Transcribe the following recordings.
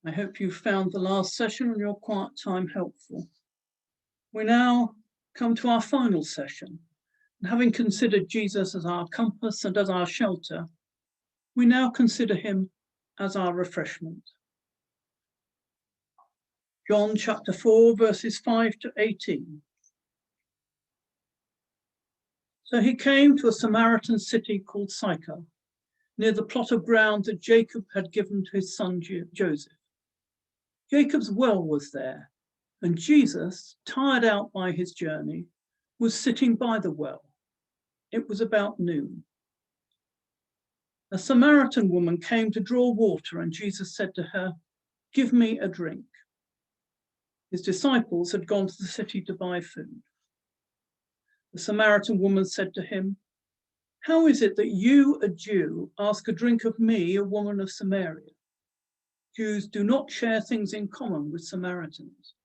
I hope you found the last session on your quiet time helpful. We now come to our final session. And having considered Jesus as our compass and as our shelter, we now consider him as our refreshment. John chapter 4, verses 5 to 18. So he came to a Samaritan city called Sychar, near the plot of ground that Jacob had given to his son Joseph. Jacob's well was there, and Jesus, tired out by his journey, was sitting by the well. It was about noon. A Samaritan woman came to draw water, and Jesus said to her, "Give me a drink." His disciples had gone to the city to buy food. The Samaritan woman said to him, "How is it that you, a Jew, ask a drink of me, a woman of Samaria? Jews do not share things in common with Samaritans."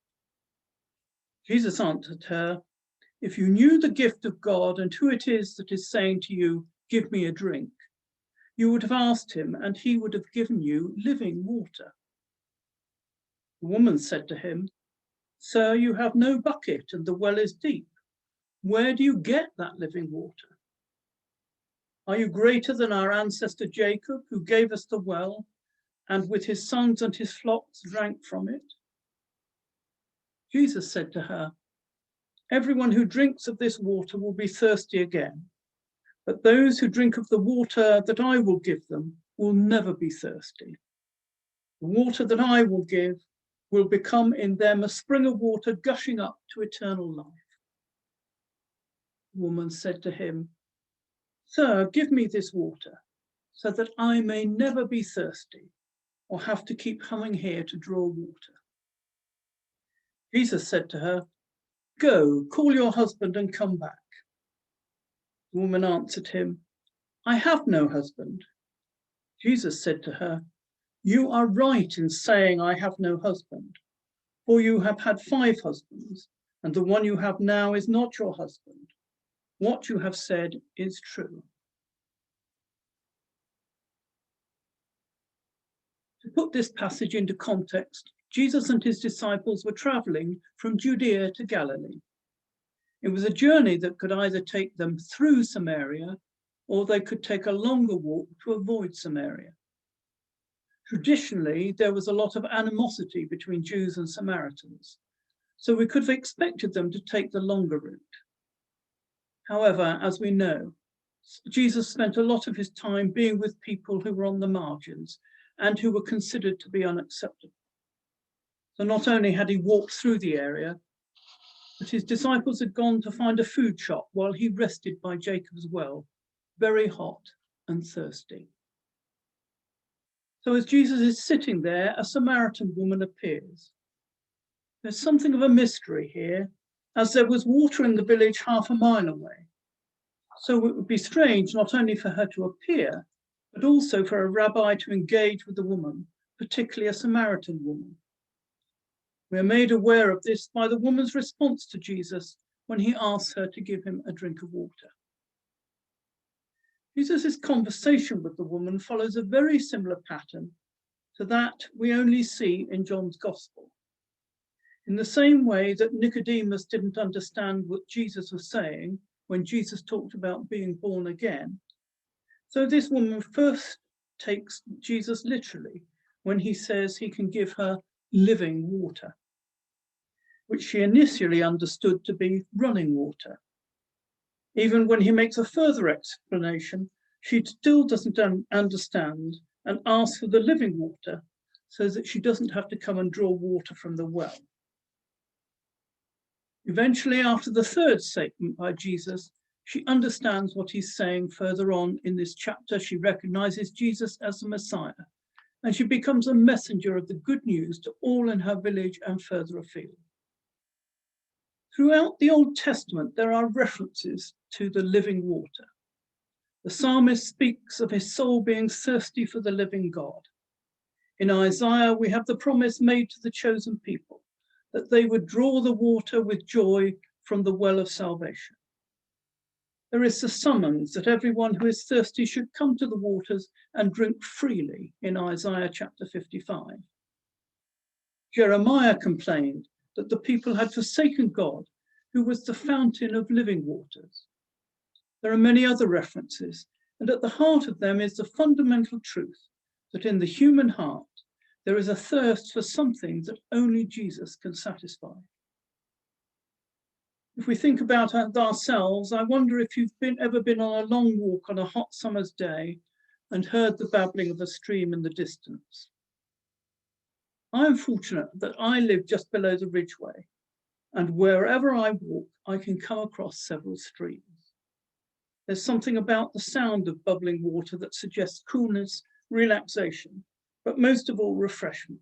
Jesus answered her, "If you knew the gift of God and who it is that is saying to you, 'Give me a drink,' you would have asked him, and he would have given you living water." The woman said to him, "Sir, you have no bucket, and the well is deep. Where do you get that living water? Are you greater than our ancestor Jacob, who gave us the well, and with his sons and his flocks drank from it?" Jesus said to her, "Everyone who drinks of this water will be thirsty again, but those who drink of the water that I will give them will never be thirsty. The water that I will give will become in them a spring of water gushing up to eternal life." The woman said to him, "Sir, give me this water so that I may never be thirsty or have to keep coming here to draw water." Jesus said to her, "Go, call your husband and come back." The woman answered him, "I have no husband." Jesus said to her, "You are right in saying, 'I have no husband,' for you have had 5 husbands, and the one you have now is not your husband. What you have said is true." To put this passage into context, Jesus and his disciples were traveling from Judea to Galilee. It was a journey that could either take them through Samaria, or they could take a longer walk to avoid Samaria. Traditionally, there was a lot of animosity between Jews and Samaritans, so we could have expected them to take the longer route. However, as we know, Jesus spent a lot of his time being with people who were on the margins and who were considered to be unacceptable. So not only had he walked through the area, but his disciples had gone to find a food shop while he rested by Jacob's well, very hot and thirsty. So as Jesus is sitting there, a Samaritan woman appears. There's something of a mystery here, as there was water in the village half a mile away. So it would be strange not only for her to appear, but also for a rabbi to engage with the woman, particularly a Samaritan woman. We are made aware of this by the woman's response to Jesus when he asks her to give him a drink of water. Jesus' conversation with the woman follows a very similar pattern to that we only see in John's Gospel. In the same way that Nicodemus didn't understand what Jesus was saying when Jesus talked about being born again, so this woman first takes Jesus literally when he says he can give her living water, which she initially understood to be running water. Even when he makes a further explanation, she still doesn't understand and asks for the living water so that she doesn't have to come and draw water from the well. Eventually, after the third statement by Jesus, she understands what he's saying further on in this chapter. She recognizes Jesus as the Messiah, and she becomes a messenger of the good news to all in her village and further afield. Throughout the Old Testament, there are references to the living water. The psalmist speaks of his soul being thirsty for the living God. In Isaiah, we have the promise made to the chosen people that they would draw the water with joy from the well of salvation. There is the summons that everyone who is thirsty should come to the waters and drink freely in Isaiah chapter 55. Jeremiah complained that the people had forsaken God, who was the fountain of living waters. There are many other references, and at the heart of them is the fundamental truth that in the human heart, there is a thirst for something that only Jesus can satisfy. If we think about ourselves, I wonder if you've ever been on a long walk on a hot summer's day and heard the babbling of a stream in the distance. I am fortunate that I live just below the Ridgeway, and wherever I walk, I can come across several streams. There's something about the sound of bubbling water that suggests coolness, relaxation, but most of all, refreshment.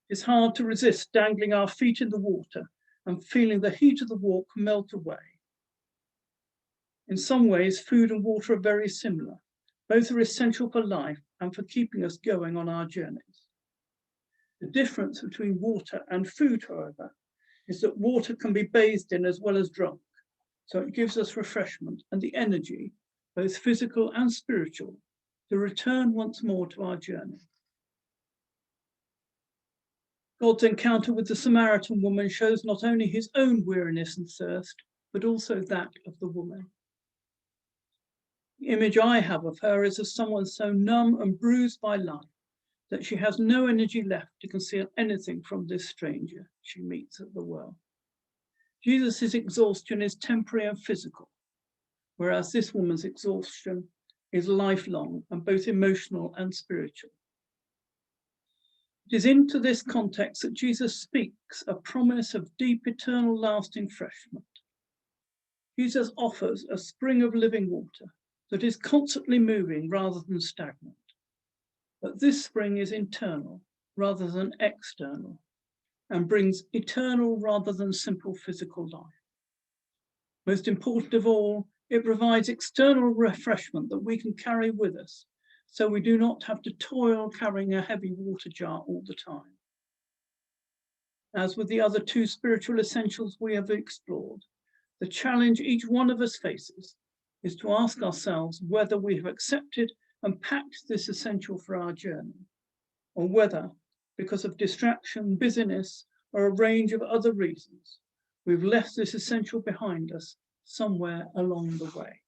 It's hard to resist dangling our feet in the water and feeling the heat of the walk melt away. In some ways, food and water are very similar. Both are essential for life and for keeping us going on our journeys. The difference between water and food, however, is that water can be bathed in as well as drunk, so it gives us refreshment and the energy, both physical and spiritual, to return once more to our journey. God's encounter with the Samaritan woman shows not only his own weariness and thirst, but also that of the woman. The image I have of her is of someone so numb and bruised by life that she has no energy left to conceal anything from this stranger she meets at the well. Jesus' exhaustion is temporary and physical, whereas this woman's exhaustion is lifelong and both emotional and spiritual. It is into this context that Jesus speaks a promise of deep, eternal, lasting refreshment. Jesus offers a spring of living water that is constantly moving rather than stagnant. But this spring is internal rather than external and brings eternal rather than simple physical life. Most important of all, it provides external refreshment that we can carry with us, so we do not have to toil carrying a heavy water jar all the time. As with the other two spiritual essentials we have explored, the challenge each one of us faces is to ask ourselves whether we have accepted and packed this essential for our journey, or whether, because of distraction, busyness, or a range of other reasons, we've left this essential behind us somewhere along the way.